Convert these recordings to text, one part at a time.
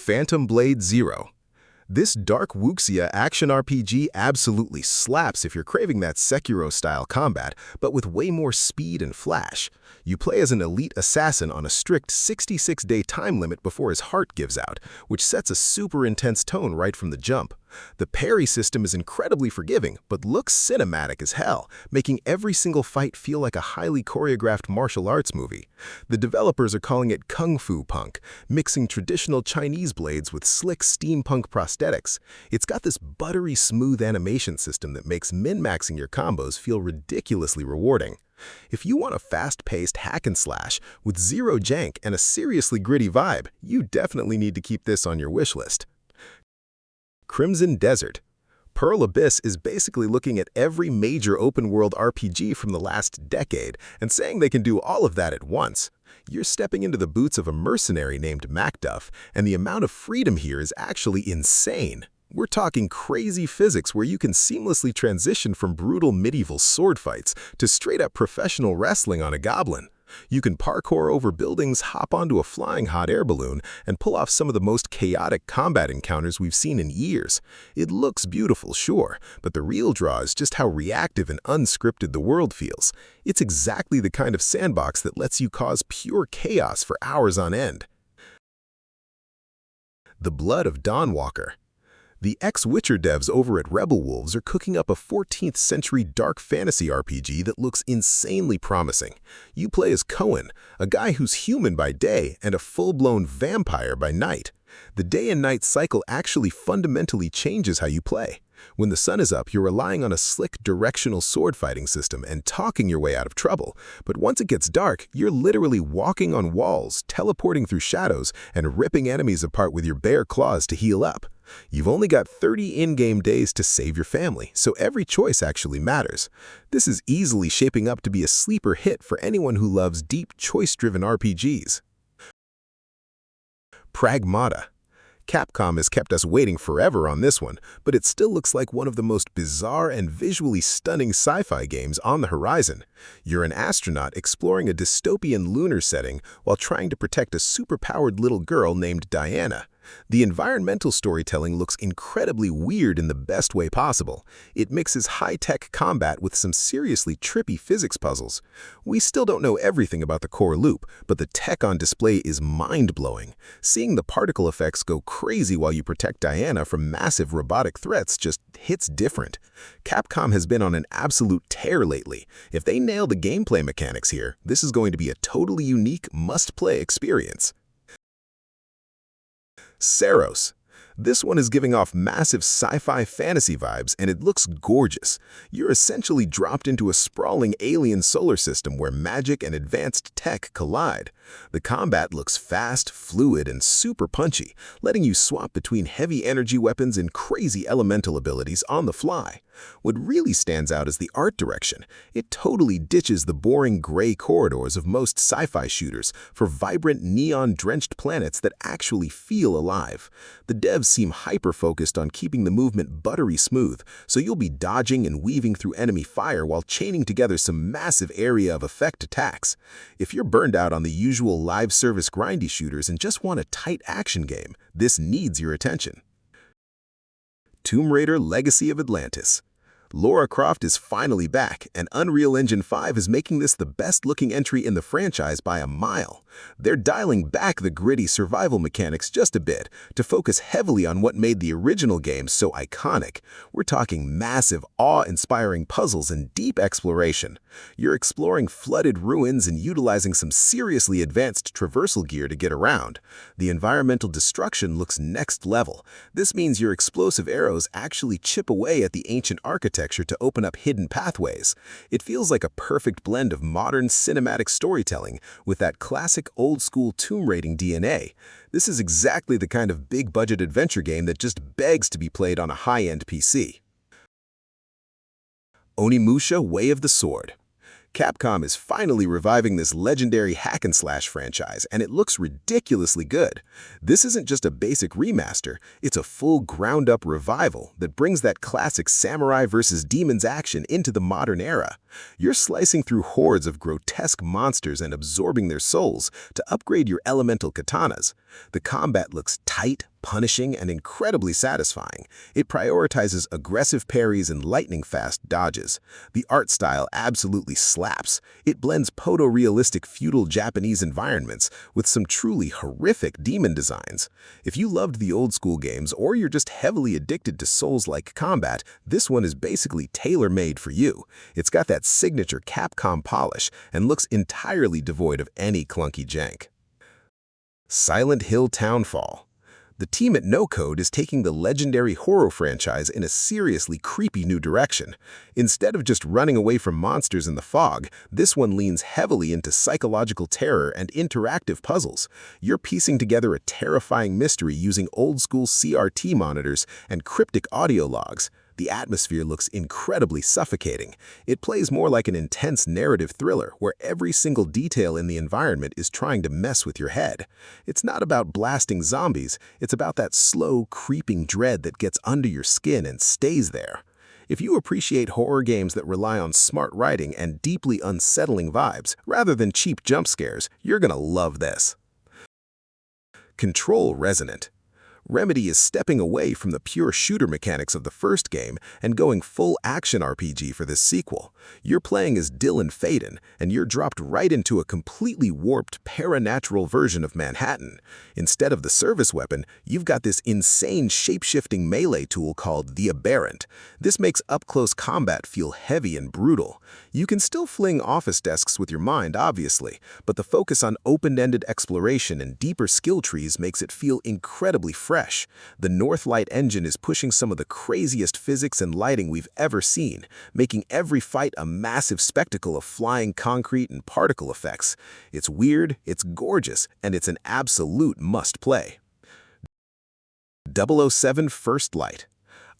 Phantom Blade Zero. This dark wuxia action RPG absolutely slaps if you're craving that Sekiro-style combat, but with way more speed and flash. You play as an elite assassin on a strict 66-day time limit before his heart gives out, which sets a super intense tone right from the jump. The parry system is incredibly forgiving, but looks cinematic as hell, making every single fight feel like a highly choreographed martial arts movie. The developers are calling it Kung Fu Punk, mixing traditional Chinese blades with slick steampunk prosthetics. It's got this buttery smooth animation system that makes min-maxing your combos feel ridiculously rewarding. If you want a fast-paced hack and slash with zero jank and a seriously gritty vibe, you definitely need to keep this on your wishlist. Crimson Desert. Pearl Abyss is basically looking at every major open-world RPG from the last decade and saying they can do all of that at once. You're stepping into the boots of a mercenary named Macduff, and the amount of freedom here is actually insane. We're talking crazy physics where you can seamlessly transition from brutal medieval sword fights to straight-up professional wrestling on a goblin. You can parkour over buildings, hop onto a flying hot air balloon, and pull off some of the most chaotic combat encounters we've seen in years. It looks beautiful, sure, but the real draw is just how reactive and unscripted the world feels. It's exactly the kind of sandbox that lets you cause pure chaos for hours on end. The Blood of Dawnwalker. The ex-Witcher devs over at Rebel Wolves are cooking up a 14th century dark fantasy RPG that looks insanely promising. You play as Cohen, a guy who's human by day and a full-blown vampire by night. The day and night cycle actually fundamentally changes how you play. When the sun is up, you're relying on a slick directional sword fighting system and talking your way out of trouble. But once it gets dark, you're literally walking on walls, teleporting through shadows, and ripping enemies apart with your bare claws to heal up. You've only got 30 in-game days to save your family, so every choice actually matters. This is easily shaping up to be a sleeper hit for anyone who loves deep, choice-driven RPGs. Pragmata. Capcom has kept us waiting forever on this one, but it still looks like one of the most bizarre and visually stunning sci-fi games on the horizon. You're an astronaut exploring a dystopian lunar setting while trying to protect a superpowered little girl named Diana. The environmental storytelling looks incredibly weird in the best way possible. It mixes high-tech combat with some seriously trippy physics puzzles. We still don't know everything about the core loop, but the tech on display is mind-blowing. Seeing the particle effects go crazy while you protect Diana from massive robotic threats just hits different. Capcom has been on an absolute tear lately. If they nail the gameplay mechanics here, this is going to be a totally unique, must-play experience. Saros. This one is giving off massive sci-fi fantasy vibes, and it looks gorgeous. You're essentially dropped into a sprawling alien solar system where magic and advanced tech collide. The combat looks fast, fluid, and super punchy, letting you swap between heavy energy weapons and crazy elemental abilities on the fly. What really stands out is the art direction. It totally ditches the boring gray corridors of most sci-fi shooters for vibrant neon-drenched planets that actually feel alive. The devs seem hyper-focused on keeping the movement buttery smooth, so you'll be dodging and weaving through enemy fire while chaining together some massive area of effect attacks. If you're burned out on the usual live service grindy shooters and just want a tight action game, this needs your attention. Tomb Raider: Legacy of Atlantis. Lara Croft is finally back, and Unreal Engine 5 is making this the best-looking entry in the franchise by a mile. They're dialing back the gritty survival mechanics just a bit to focus heavily on what made the original game so iconic. We're talking massive, awe-inspiring puzzles and deep exploration. You're exploring flooded ruins and utilizing some seriously advanced traversal gear to get around. The environmental destruction looks next level. This means your explosive arrows actually chip away at the ancient architecture to open up hidden pathways. It feels like a perfect blend of modern cinematic storytelling with that classic old-school tomb raiding DNA. This is exactly the kind of big-budget adventure game that just begs to be played on a high-end PC. Onimusha: Way of the Sword. Capcom is finally reviving this legendary hack-and-slash franchise, and it looks ridiculously good. This isn't just a basic remaster, it's a full ground-up revival that brings that classic samurai versus demons action into the modern era. You're slicing through hordes of grotesque monsters and absorbing their souls to upgrade your elemental katanas. The combat looks tight, punishing and incredibly satisfying. It prioritizes aggressive parries and lightning-fast dodges. The art style absolutely slaps. It blends photorealistic feudal Japanese environments with some truly horrific demon designs. If you loved the old-school games or you're just heavily addicted to Souls-like combat, this one is basically tailor-made for you. It's got that signature Capcom polish and looks entirely devoid of any clunky jank. Silent Hill Townfall. The team at No Code is taking the legendary horror franchise in a seriously creepy new direction. Instead of just running away from monsters in the fog, this one leans heavily into psychological terror and interactive puzzles. You're piecing together a terrifying mystery using old-school CRT monitors and cryptic audio logs. The atmosphere looks incredibly suffocating. It plays more like an intense narrative thriller where every single detail in the environment is trying to mess with your head. It's not about blasting zombies, it's about that slow, creeping dread that gets under your skin and stays there. If you appreciate horror games that rely on smart writing and deeply unsettling vibes rather than cheap jump scares, you're gonna love this. Control Resonant. Remedy is stepping away from the pure shooter mechanics of the first game and going full action RPG for this sequel. You're playing as Dylan Faden, and you're dropped right into a completely warped paranatural version of Manhattan. Instead of the service weapon, you've got this insane shape-shifting melee tool called the Aberrant. This makes up-close combat feel heavy and brutal. You can still fling office desks with your mind, obviously, but the focus on open-ended exploration and deeper skill trees makes it feel incredibly fresh. The Northlight engine is pushing some of the craziest physics and lighting we've ever seen, making every fight a massive spectacle of flying concrete and particle effects. It's weird, it's gorgeous, and it's an absolute must-play. 007 First Light.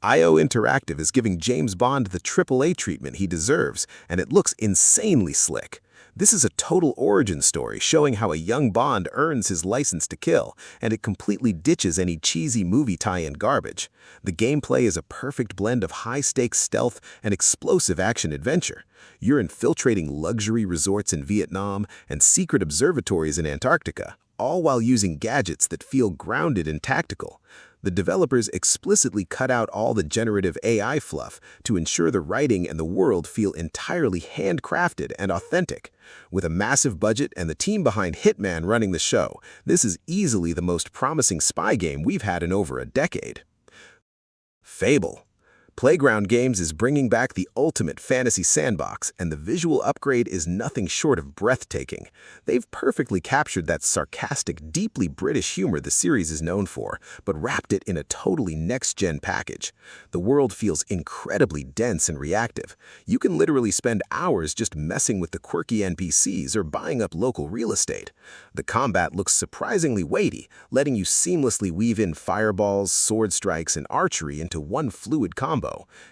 IO Interactive is giving James Bond the AAA treatment he deserves, and it looks insanely slick. This is a total origin story showing how a young Bond earns his license to kill, and it completely ditches any cheesy movie tie-in garbage. The gameplay is a perfect blend of high-stakes stealth and explosive action-adventure. You're infiltrating luxury resorts in Vietnam and secret observatories in Antarctica, all while using gadgets that feel grounded and tactical. The developers explicitly cut out all the generative AI fluff to ensure the writing and the world feel entirely handcrafted and authentic. With a massive budget and the team behind Hitman running the show, this is easily the most promising spy game we've had in over a decade. Fable. Playground Games is bringing back the ultimate fantasy sandbox, and the visual upgrade is nothing short of breathtaking. They've perfectly captured that sarcastic, deeply British humor the series is known for, but wrapped it in a totally next-gen package. The world feels incredibly dense and reactive. You can literally spend hours just messing with the quirky NPCs or buying up local real estate. The combat looks surprisingly weighty, letting you seamlessly weave in fireballs, sword strikes, and archery into one fluid combo.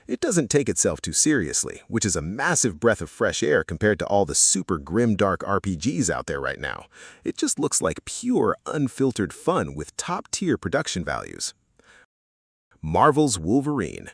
It doesn't take itself too seriously, which is a massive breath of fresh air compared to all the super grim-dark RPGs out there right now. It just looks like pure, unfiltered fun with top-tier production values. Marvel's Wolverine.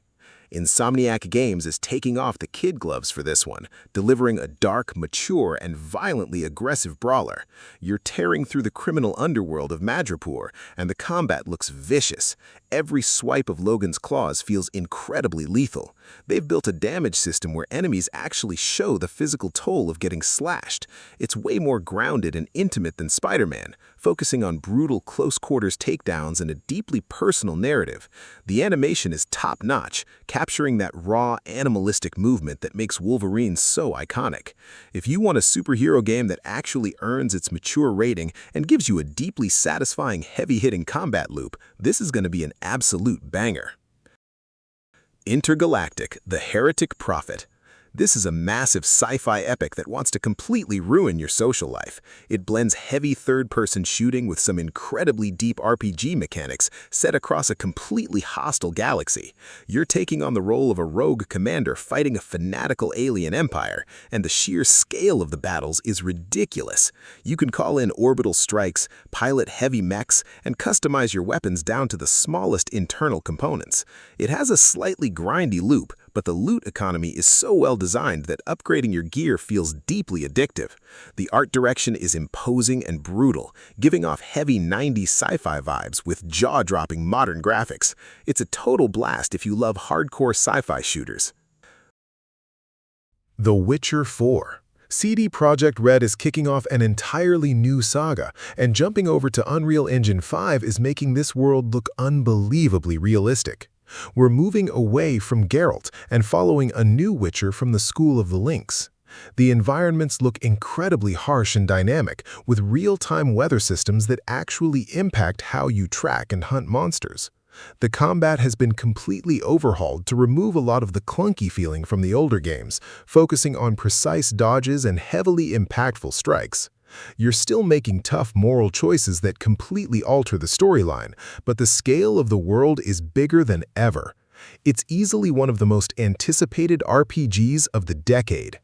Insomniac Games is taking off the kid gloves for this one, delivering a dark, mature, and violently aggressive brawler. You're tearing through the criminal underworld of Madripoor, and the combat looks vicious. Every swipe of Logan's claws feels incredibly lethal. They've built a damage system where enemies actually show the physical toll of getting slashed. It's way more grounded and intimate than Spider-Man, focusing on brutal close-quarters takedowns and a deeply personal narrative. The animation is top-notch, capturing that raw, animalistic movement that makes Wolverine so iconic. If you want a superhero game that actually earns its mature rating and gives you a deeply satisfying, heavy-hitting combat loop, this is going to be an absolute banger. Intergalactic, the Heretic Prophet. This is a massive sci-fi epic that wants to completely ruin your social life. It blends heavy third-person shooting with some incredibly deep RPG mechanics set across a completely hostile galaxy. You're taking on the role of a rogue commander fighting a fanatical alien empire, and the sheer scale of the battles is ridiculous. You can call in orbital strikes, pilot heavy mechs, and customize your weapons down to the smallest internal components. It has a slightly grindy loop, but the loot economy is so well designed that upgrading your gear feels deeply addictive. The art direction is imposing and brutal, giving off heavy 90s sci-fi vibes with jaw-dropping modern graphics. It's a total blast if you love hardcore sci-fi shooters. The Witcher 4. CD Projekt Red is kicking off an entirely new saga, and jumping over to Unreal Engine 5 is making this world look unbelievably realistic. We're moving away from Geralt and following a new Witcher from the School of the Lynx. The environments look incredibly harsh and dynamic, with real-time weather systems that actually impact how you track and hunt monsters. The combat has been completely overhauled to remove a lot of the clunky feeling from the older games, focusing on precise dodges and heavily impactful strikes. You're still making tough moral choices that completely alter the storyline, but the scale of the world is bigger than ever. It's easily one of the most anticipated RPGs of the decade.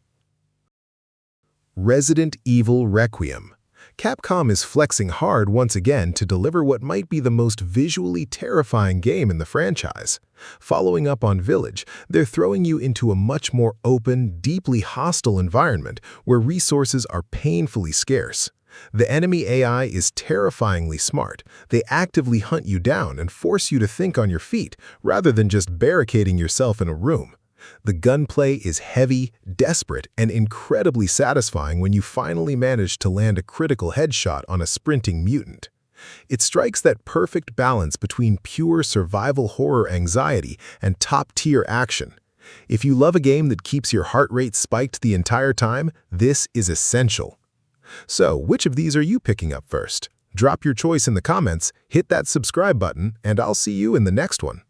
Resident Evil Requiem. Capcom is flexing hard once again to deliver what might be the most visually terrifying game in the franchise. Following up on Village, they're throwing you into a much more open, deeply hostile environment where resources are painfully scarce. The enemy AI is terrifyingly smart. They actively hunt you down and force you to think on your feet rather than just barricading yourself in a room. The gunplay is heavy, desperate, and incredibly satisfying when you finally manage to land a critical headshot on a sprinting mutant. It strikes that perfect balance between pure survival horror anxiety and top-tier action. If you love a game that keeps your heart rate spiked the entire time, this is essential. So, which of these are you picking up first? Drop your choice in the comments, hit that subscribe button, and I'll see you in the next one.